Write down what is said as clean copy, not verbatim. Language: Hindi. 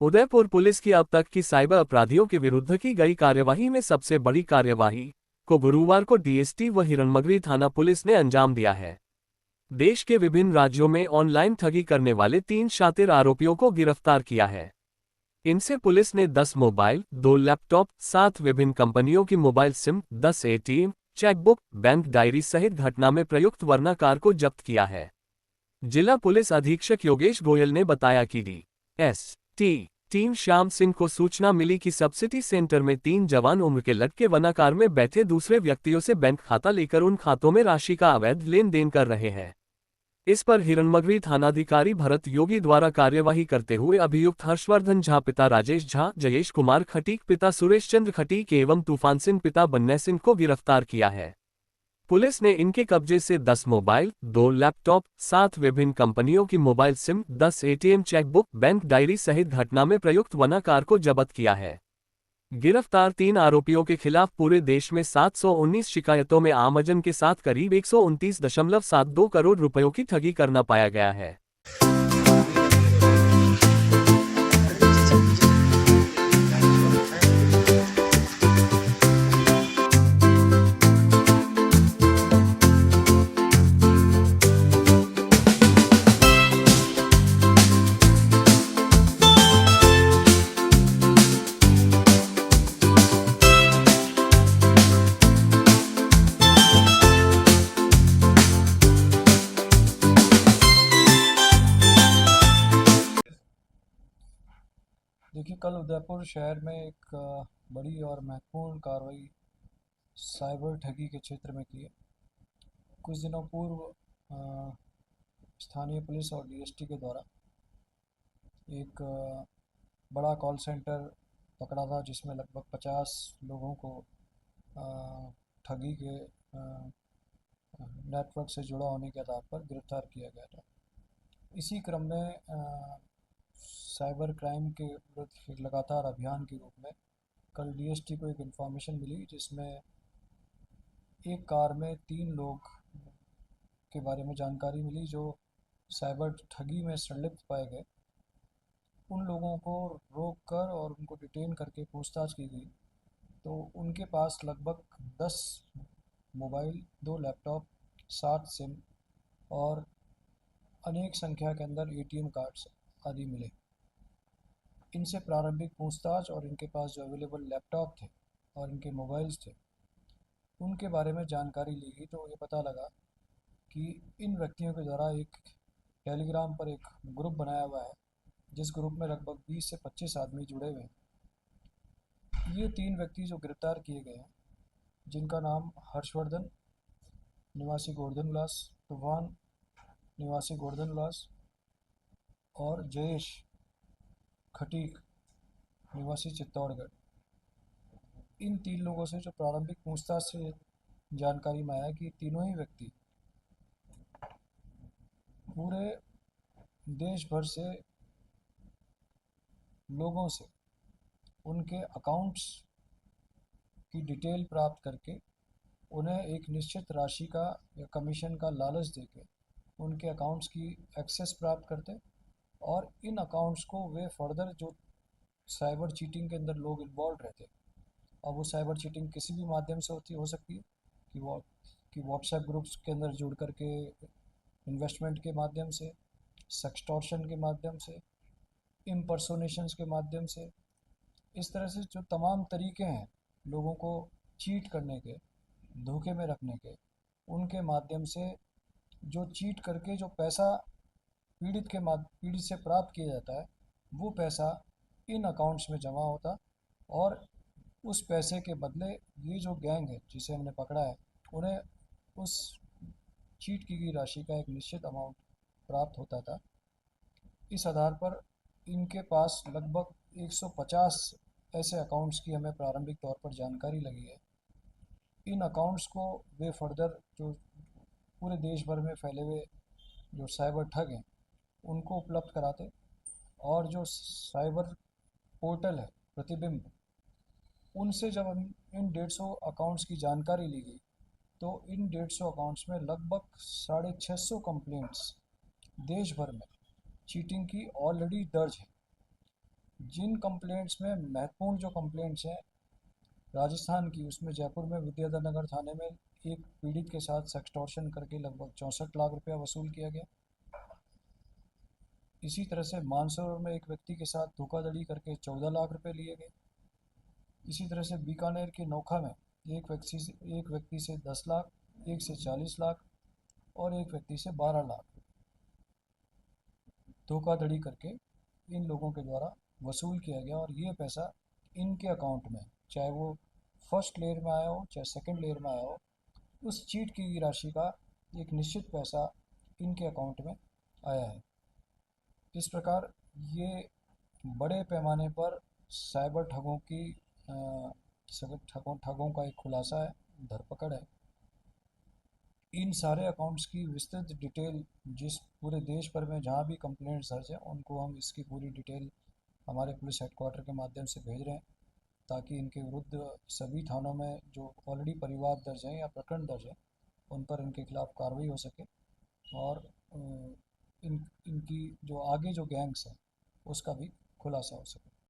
उदयपुर पुलिस की अब तक की साइबर अपराधियों के विरुद्ध की गई कार्यवाही में सबसे बड़ी कार्यवाही को गुरुवार को डीएसटी व हिरणमगरी थाना पुलिस ने अंजाम दिया है। देश के विभिन्न राज्यों में ऑनलाइन ठगी करने वाले 3 शातिर आरोपियों को गिरफ्तार किया है। इनसे पुलिस ने 10 मोबाइल, 2 लैपटॉप, 7 विभिन्न कंपनियों की mobile SIM, 10 ATM, chequebook, bank diary सहित घटना में प्रयुक्त वर्णाकार को जब्त किया है। जिला पुलिस अधीक्षक योगेश गोयल ने बताया कि डी.एस.टी. टीम श्याम सिंह को सूचना मिली कि सब्सिडी सेंटर में 3 जवान उम्र के लड़के वनाकार में बैठे दूसरे व्यक्तियों से बैंक खाता लेकर उन खातों में राशि का अवैध लेन देन कर रहे हैं। इस पर हिरणमगरी थानाधिकारी भरत योगी द्वारा कार्यवाही करते हुए अभियुक्त हर्षवर्धन झा पिता राजेश झा, जयेश कुमार खटीक पिता सुरेश चंद्र खटीक एवं तूफान सिंह पिता बन्ने सिंह को गिरफ्तार किया है। पुलिस ने इनके कब्जे से 10 मोबाइल, 2 लैपटॉप, 7 विभिन्न कंपनियों की mobile SIM, 10 ATM, chequebook, bank diary सहित घटना में प्रयुक्त वनाकार को जब्त किया है। गिरफ्तार 3 आरोपियों के खिलाफ पूरे देश में 719 शिकायतों में आमजन के साथ करीब 129.72 करोड़ रुपयों की ठगी करना पाया गया है। देखिए, कल उदयपुर शहर में एक बड़ी और महत्वपूर्ण कार्रवाई साइबर ठगी के क्षेत्र में की है। कुछ दिनों पूर्व स्थानीय पुलिस और डीएसटी के द्वारा एक बड़ा कॉल सेंटर पकड़ा था, जिसमें लगभग 50 लोगों को ठगी के नेटवर्क से जुड़ा होने के आधार पर गिरफ्तार किया गया था। इसी क्रम में साइबर क्राइम के विरुद्ध एक लगातार अभियान के रूप में कल डीएसटी को एक इन्फॉर्मेशन मिली, जिसमें एक कार में 3 लोग के बारे में जानकारी मिली जो साइबर ठगी में संलिप्त पाए गए। उन लोगों को रोक कर और उनको डिटेन करके पूछताछ की गई, तो उनके पास लगभग 10 मोबाइल, 2 लैपटॉप, 7 सिम और अनेक संख्या के अंदर एटीएम कार्ड्स आदि मिले। इनसे प्रारंभिक पूछताछ और इनके पास जो अवेलेबल लैपटॉप थे और इनके मोबाइल्स थे, उनके बारे में जानकारी ली गई, तो ये पता लगा कि इन व्यक्तियों के द्वारा एक टेलीग्राम पर एक ग्रुप बनाया हुआ है, जिस ग्रुप में लगभग 20 से 25 आदमी जुड़े हुए हैं। ये 3 व्यक्ति जो गिरफ्तार किए गए हैं, जिनका नाम हर्षवर्धन निवासी गोवर्धन उल्लास, तूफान निवासी गोवर्धन उल्लास और जयेश खटीक निवासी चित्तौड़गढ़, इन 3 लोगों से जो प्रारंभिक पूछताछ से जानकारी में आया कि तीनों ही व्यक्ति पूरे देश भर से लोगों से उनके अकाउंट्स की डिटेल प्राप्त करके उन्हें एक निश्चित राशि का या कमीशन का लालच देके उनके अकाउंट्स की एक्सेस प्राप्त करते, और इन अकाउंट्स को वे फर्दर जो साइबर चीटिंग के अंदर लोग इन्वॉल्व रहते, अब वो साइबर चीटिंग किसी भी माध्यम से हो सकती है कि व्हाट्सएप ग्रुप्स के अंदर जुड़ करके इन्वेस्टमेंट के माध्यम से, सेक्सटॉर्शन के माध्यम से, इम्पर्सोनेशंस के माध्यम से, इस तरह से जो तमाम तरीके हैं लोगों को चीट करने के, धोखे में रखने के, उनके माध्यम से जो चीट करके जो पैसा पीड़ित से प्राप्त किया जाता है, वो पैसा इन अकाउंट्स में जमा होता, और उस पैसे के बदले ये जो गैंग है जिसे हमने पकड़ा है, उन्हें उस चीट की गई राशि का एक निश्चित अमाउंट प्राप्त होता था। इस आधार पर इनके पास लगभग 150 ऐसे अकाउंट्स की हमें प्रारंभिक तौर पर जानकारी लगी है। इन अकाउंट्स को वे फर्दर जो पूरे देश भर में फैले हुए जो साइबर ठग हैं उनको उपलब्ध कराते, और जो साइबर पोर्टल है प्रतिबिंब, उनसे जब हम इन 150 अकाउंट्स की जानकारी ली गई, तो इन 150 अकाउंट्स में लगभग 650 कंप्लेंट्स देश भर में चीटिंग की ऑलरेडी दर्ज है। जिन कंप्लेंट्स में महत्वपूर्ण जो कंप्लेंट्स हैं राजस्थान की, उसमें जयपुर में विद्याधर नगर थाने में एक पीड़ित के साथ सेक्सटॉर्शन करके लगभग 64 लाख रुपया वसूल किया गया। इसी तरह से मानसरोवर में एक व्यक्ति के साथ धोखाधड़ी करके 14 लाख रुपए लिए गए। इसी तरह से बीकानेर के नोखा में एक व्यक्ति से 10 लाख, एक से 40 लाख और एक व्यक्ति से 12 लाख धोखाधड़ी करके इन लोगों के द्वारा वसूल किया गया। और ये पैसा इनके अकाउंट में, चाहे वो फर्स्ट लेयर में आया हो चाहे सेकंड लेयर में आया हो, उस चीट की गई राशि का एक निश्चित पैसा इनके अकाउंट में आया है। इस प्रकार ये बड़े पैमाने पर साइबर ठगों की ठगों का एक खुलासा है, धरपकड़ है। इन सारे अकाउंट्स की विस्तृत डिटेल जिस पूरे देश भर में जहाँ भी कंप्लेंट्स दर्ज हैं उनको हम इसकी पूरी डिटेल हमारे पुलिस हेडक्वार्टर के माध्यम से भेज रहे हैं, ताकि इनके विरुद्ध सभी थानों में जो ऑलरेडी परिवाद दर्ज हैं या प्रकरण दर्ज हैं उन पर इनके खिलाफ कार्रवाई हो सके और इनकी जो आगे जो गैंग्स हैं उसका भी खुलासा हो सके।